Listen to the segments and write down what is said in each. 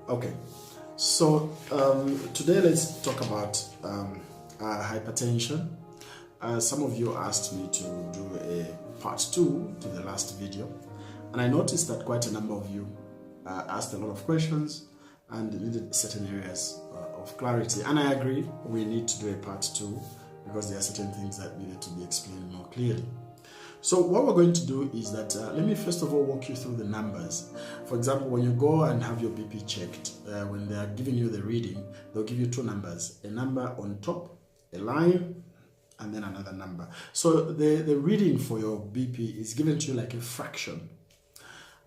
Okay, so today let's talk about hypertension. Some of you asked me to do a part 2 to the last video, and I noticed that quite a number of you asked a lot of questions and needed certain areas of clarity, and I agree we need to do a part 2 because there are certain things that needed to be explained more clearly. So what we're going to do is that let me first of all walk you through the numbers. For example, when you go and have your BP checked, when they are giving you the reading, they'll give you 2 numbers, a number on top, a line, and then another number. So the reading for your BP is given to you like a fraction,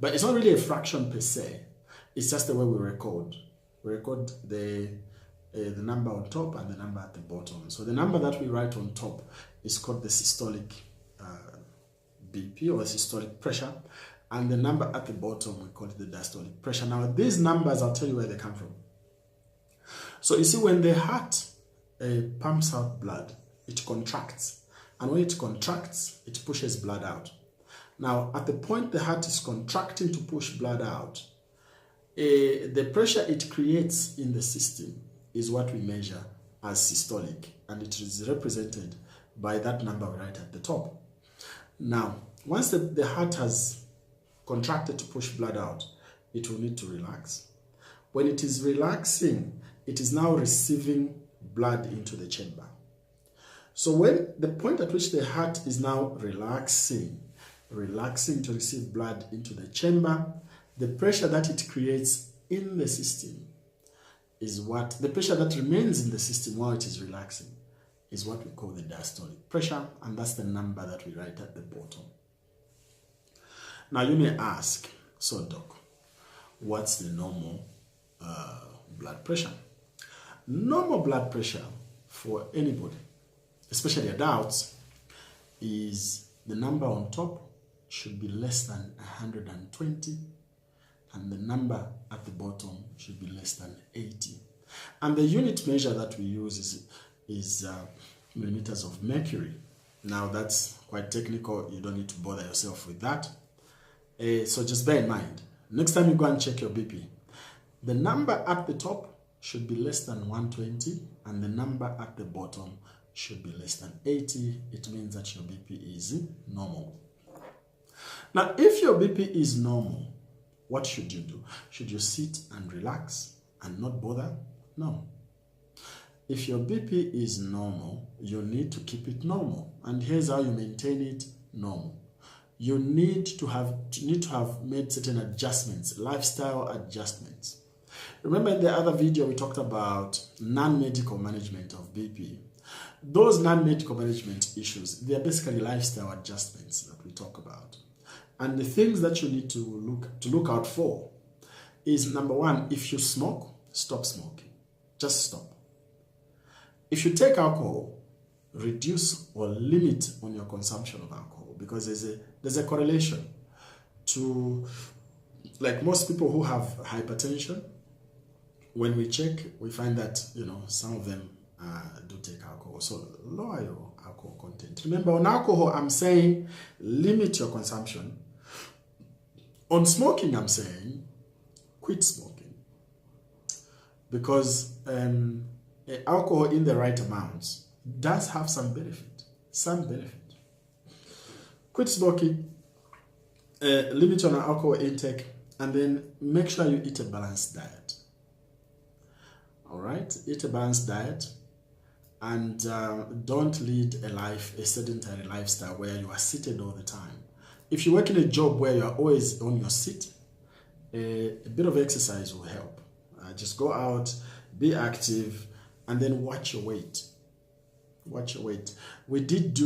but it's not really a fraction per se. It's just the way we record. We record the number on top and the number at the bottom. So the number that we write on top is called the systolic BP or systolic pressure, and the number at the bottom we call it the diastolic pressure. Now these numbers, I'll tell you where they come from. So you see, when the heart pumps out blood, it contracts, and when it contracts, it pushes blood out. Now at the point the heart is contracting to push blood out, the pressure it creates in the system is what we measure as systolic, and it is represented by that number right at the top. Now, once the heart has contracted to push blood out, it will need to relax. When it is relaxing, it is now receiving blood into the chamber. So when the point at which the heart is now relaxing to receive blood into the chamber, the pressure that it creates in the system is what, the pressure that remains in the system while it is relaxing is what we call the diastolic pressure, and that's the number that we write at the bottom. Now you may ask, so doc, what's the normal blood pressure? Normal blood pressure for anybody, especially adults, is the number on top should be less than 120, and the number at the bottom should be less than 80. And the unit measure that we use is millimeters of mercury. Now that's quite technical, you don't need to bother yourself with that. So just bear in mind, next time you go and check your BP, the number at the top should be less than 120 and the number at the bottom should be less than 80. It means that your BP is normal. Now if your BP is normal, what should you do? Should you sit and relax and not bother? No. If your BP is normal, you need to keep it normal. And here's how you maintain it normal. You need to have made certain adjustments, lifestyle adjustments. Remember in the other video we talked about non-medical management of BP. Those non-medical management issues, they are basically lifestyle adjustments that we talk about. And the things that you need to look out for is, number one, if you smoke, stop smoking. Just stop. If you take alcohol, reduce or limit on your consumption of alcohol, because there's a correlation to, like most people who have hypertension, when we check, we find that, you know, some of them do take alcohol. So lower your alcohol content. Remember, on alcohol, I'm saying limit your consumption. On smoking, I'm saying quit smoking, because alcohol in the right amounts does have some benefit. Quit smoking, limit on alcohol intake, and then make sure you eat a balanced diet. All right, eat a balanced diet, and don't lead a sedentary lifestyle where you are seated all the time. If you work in a job where you are always on your seat, a bit of exercise will help. Just go out, be active, and then watch your weight. Watch your weight. We did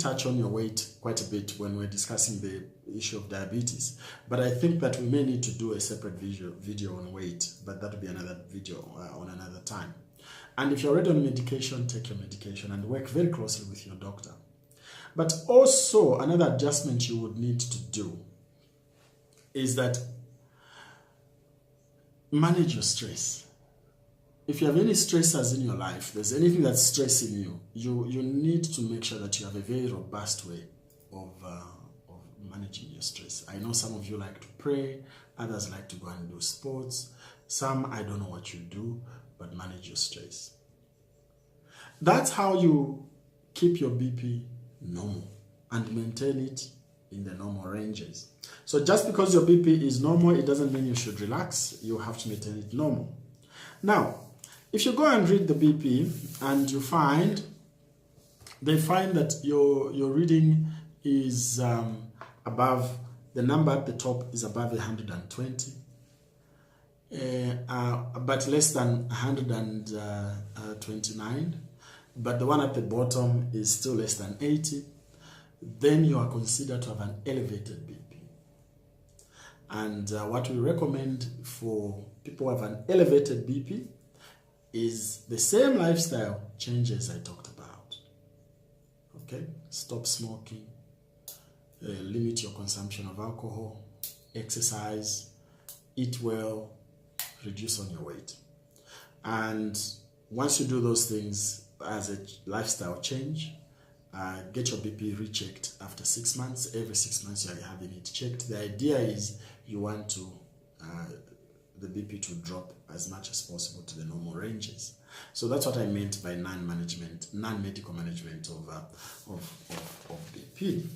touch on your weight quite a bit when we were discussing the issue of diabetes, but I think that we may need to do a separate video on weight, but that will be another video on another time. And if you're already on medication, take your medication and work very closely with your doctor. But also another adjustment you would need to do is that manage your stress. If you have any stressors in your life, there's anything that's stressing you, you need to make sure that you have a very robust way of managing your stress. I know some of you like to pray, others like to go and do sports. Some, I don't know what you do, but manage your stress. That's how you keep your BP normal and maintain it in the normal ranges. So just because your BP is normal, it doesn't mean you should relax. You have to maintain it normal. Now, if you go and read the BP and you they find that your reading is above, the number at the top is above 120, but less than 129, but the one at the bottom is still less than 80, then you are considered to have an elevated BP. And what we recommend for people who have an elevated BP is the same lifestyle changes I talked about. Okay? Stop smoking, limit your consumption of alcohol, exercise, eat well, reduce on your weight. And once you do those things as a lifestyle change, get your BP rechecked after 6 months. Every 6 months you are having it checked. The idea is you want to the BP to drop as much as possible to the normal ranges. So that's what I meant by non-medical management of BP.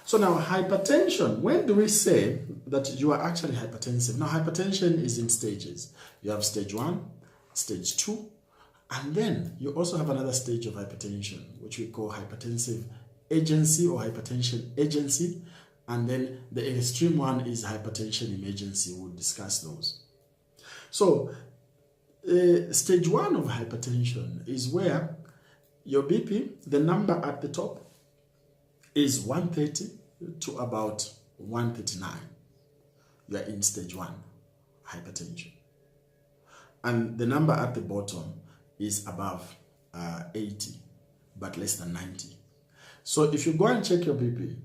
So now hypertension, when do we say that you are actually hypertensive? Now hypertension is in stages. You have stage 1, stage 2, and then you also have another stage of hypertension, which we call hypertensive agency or hypertension agency. And then the extreme one is hypertension emergency. We'll discuss those. So stage 1 of hypertension is where your BP, the number at the top, is 130 to about 139. You are in stage 1 hypertension. And the number at the bottom is above 80, but less than 90. So if you go and check your BP,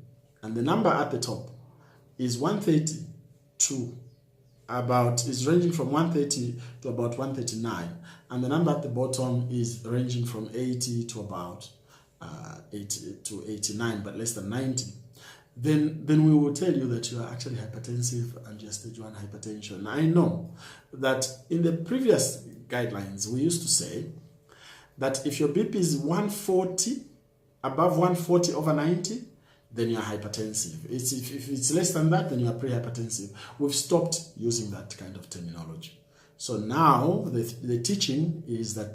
and the number at the top is 130 to about, is ranging from 130 to about 139, and the number at the bottom is ranging from 80 to about 80 to 89, but less than 90, then we will tell you that you are actually hypertensive and you're stage 1 hypertension. I know that in the previous guidelines, we used to say that if your BP is 140, above 140 over 90, then you're hypertensive. If it's less than that, then you are pre-hypertensive. We've stopped using that kind of terminology. So now the teaching is that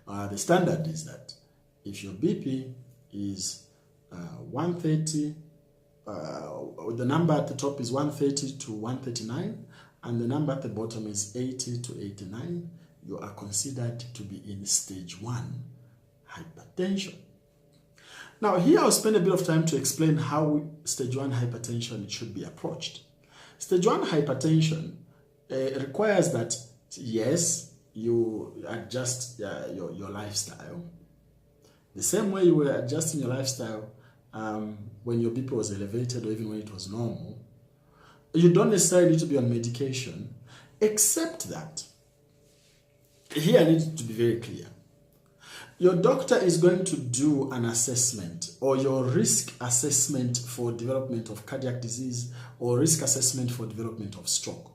the standard is that if your BP is 130, the number at the top is 130 to 139, and the number at the bottom is 80 to 89, you are considered to be in stage 1 hypertension. Now here I'll spend a bit of time to explain how stage 1 hypertension should be approached. Stage 1 hypertension requires that, yes, you adjust your lifestyle. The same way you were adjusting your lifestyle when your BP was elevated or even when it was normal. You don't necessarily need to be on medication, except that, here I need to be very clear. Your doctor is going to do an assessment or your risk assessment for development of cardiac disease or risk assessment for development of stroke,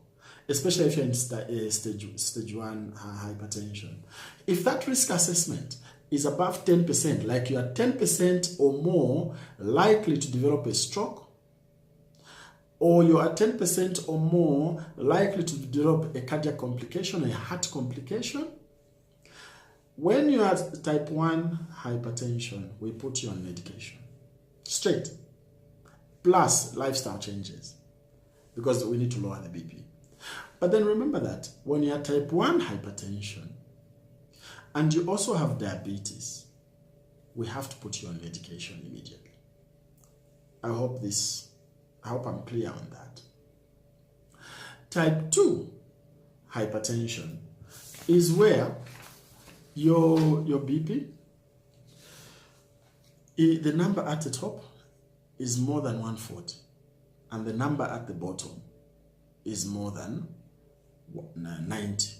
especially if you're in stage 1 hypertension. If that risk assessment is above 10%, like you are 10% or more likely to develop a stroke, or you are 10% or more likely to develop a cardiac complication, a heart complication, when you are type 1 hypertension, we put you on medication. Straight. Plus lifestyle changes. Because we need to lower the BP. But then remember that when you are type 1 hypertension, and you also have diabetes, we have to put you on medication immediately. I hope I'm clear on that. Type 2 hypertension is where your BP, the number at the top is more than 140, and the number at the bottom is more than 90.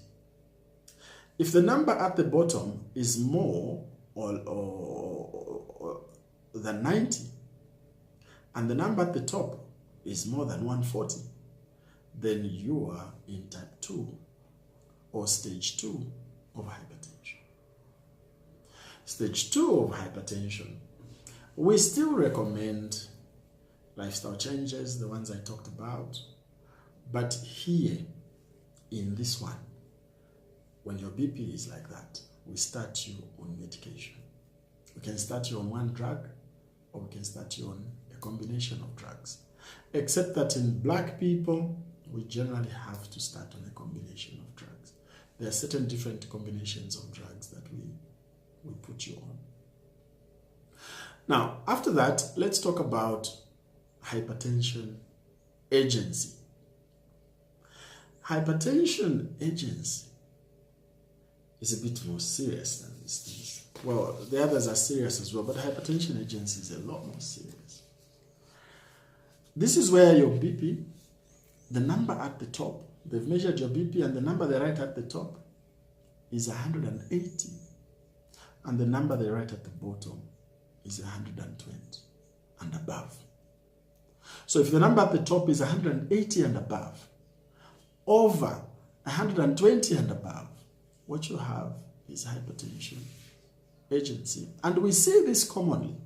If the number at the bottom is more or than 90, and the number at the top is more than 140, then you are in type 2 or stage 2 of hypertension. Stage 2 of hypertension, we still recommend lifestyle changes, the ones I talked about. But here, in this one, when your BP is like that, we start you on medication. We can start you on one drug, or we can start you on a combination of drugs. Except that in black people, we generally have to start on a combination of drugs. There are certain different combinations of drugs that we put you on. Now, after that, let's talk about hypertension agency. Hypertension agency is a bit more serious than these things. Well, the others are serious as well, but hypertension agency is a lot more serious. This is where your BP, the number at the top, they've measured your BP and the number they write at the top is 180. And the number they write at the bottom is 120 and above. So if the number at the top is 180 and above, over 120 and above, what you have is hypertension agency. And we see this commonly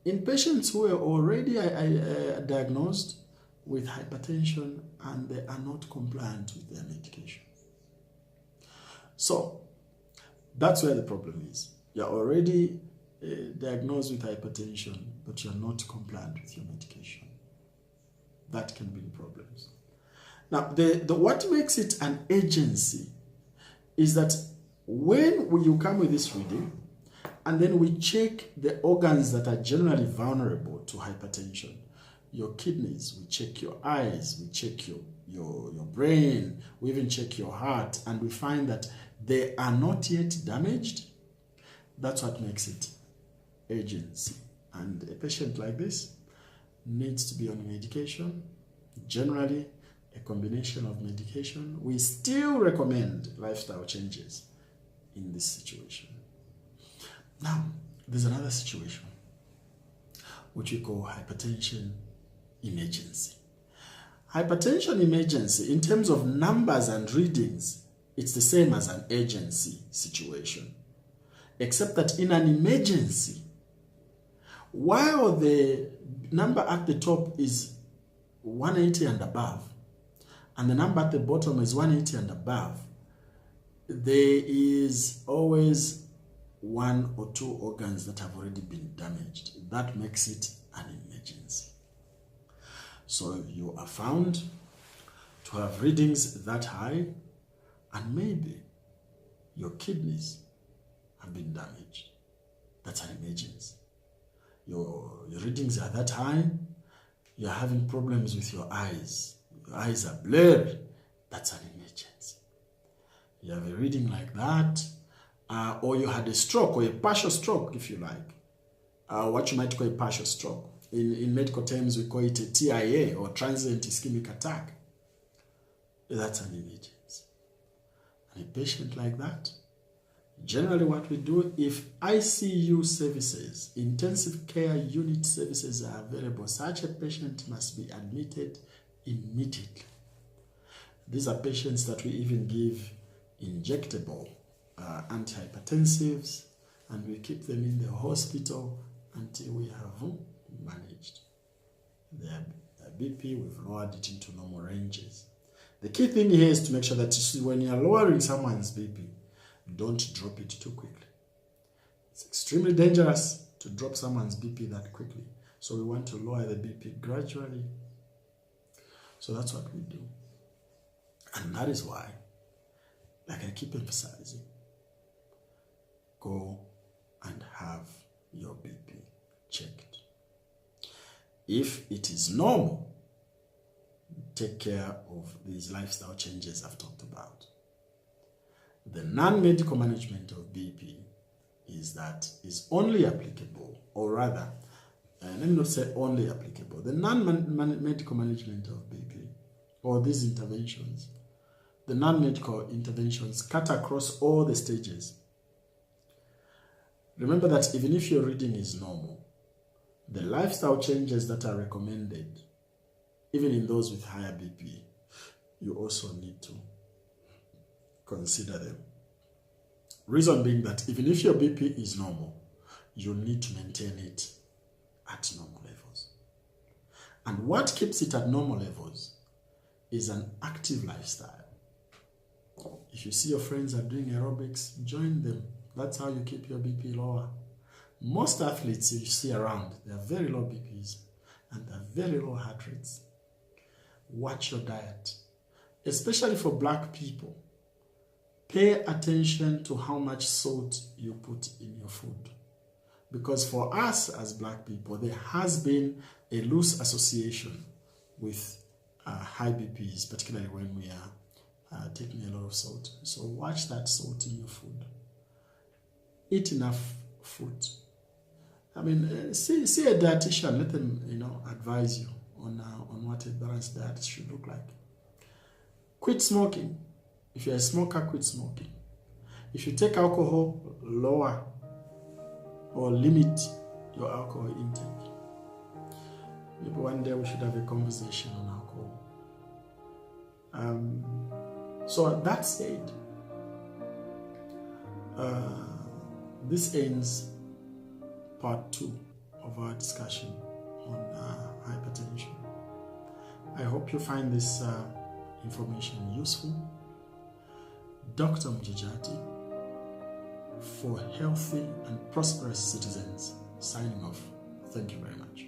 in patients who are already diagnosed with hypertension and they are not compliant with their medication. So that's where the problem is. You're already diagnosed with hypertension, but you're not compliant with your medication. That can bring problems. Now, what makes it an agency is that when you come with this reading, and then we check the organs that are generally vulnerable to hypertension, your kidneys, we check your eyes, we check your brain, we even check your heart, and we find that they are not yet damaged. That's what makes it agency. And a patient like this needs to be on medication, generally a combination of medication. We still recommend lifestyle changes in this situation. Now, there's another situation which we call hypertension emergency. Hypertension emergency, in terms of numbers and readings, it's the same as an agency situation, except that in an emergency, while the number at the top is 180 and above, and the number at the bottom is 180 and above, there is always one or two organs that have already been damaged. That makes it an emergency. So you are found to have readings that high, and maybe your kidneys have been damaged. That's an emergency. Your readings are that high, you're having problems with your eyes. Your eyes are blurred. That's an emergency. You have a reading like that, or you had a stroke or a partial stroke, if you like. What you might call a partial stroke. In medical terms, we call it a TIA, or transient ischemic attack. That's an emergency. And a patient like that, generally what we do, if ICU services, intensive care unit services are available, such a patient must be admitted immediately. These are patients that we even give injectable antihypertensives, and we keep them in the hospital until we have managed their BP. We've lowered it into normal ranges. The key thing here is to make sure that when you're lowering someone's BP, don't drop it too quickly. It's extremely dangerous to drop someone's BP that quickly. So we want to lower the BP gradually. So that's what we do. And that is why, like I keep emphasizing, go and have your BP checked. If it is normal, take care of these lifestyle changes I've talked about. The non-medical management of BP is only applicable, or rather, let me not say only applicable, the non-medical management of BP, or these interventions, the non-medical interventions cut across all the stages. Remember that even if your reading is normal, the lifestyle changes that are recommended even in those with higher BP, you also need to consider them. Reason being that even if your BP is normal, you need to maintain it at normal levels. And what keeps it at normal levels is an active lifestyle. If you see your friends are doing aerobics, join them. That's how you keep your BP lower. Most athletes you see around, they have very low BPs and they have very low heart rates. Watch your diet, especially for black people. Pay attention to how much salt you put in your food. Because for us as black people, there has been a loose association with high BPs, particularly when we are taking a lot of salt. So watch that salt in your food. Eat enough fruit. I mean, see a dietitian. Let them, advise you on what a balanced diet should look like. Quit smoking. If you're a smoker, quit smoking. If you take alcohol, lower or limit your alcohol intake. Maybe one day we should have a conversation on alcohol. So that said, this ends part 2 of our discussion on hypertension. I hope you find this information useful. Dr. Mjajati, for healthy and prosperous citizens, signing off. Thank you very much.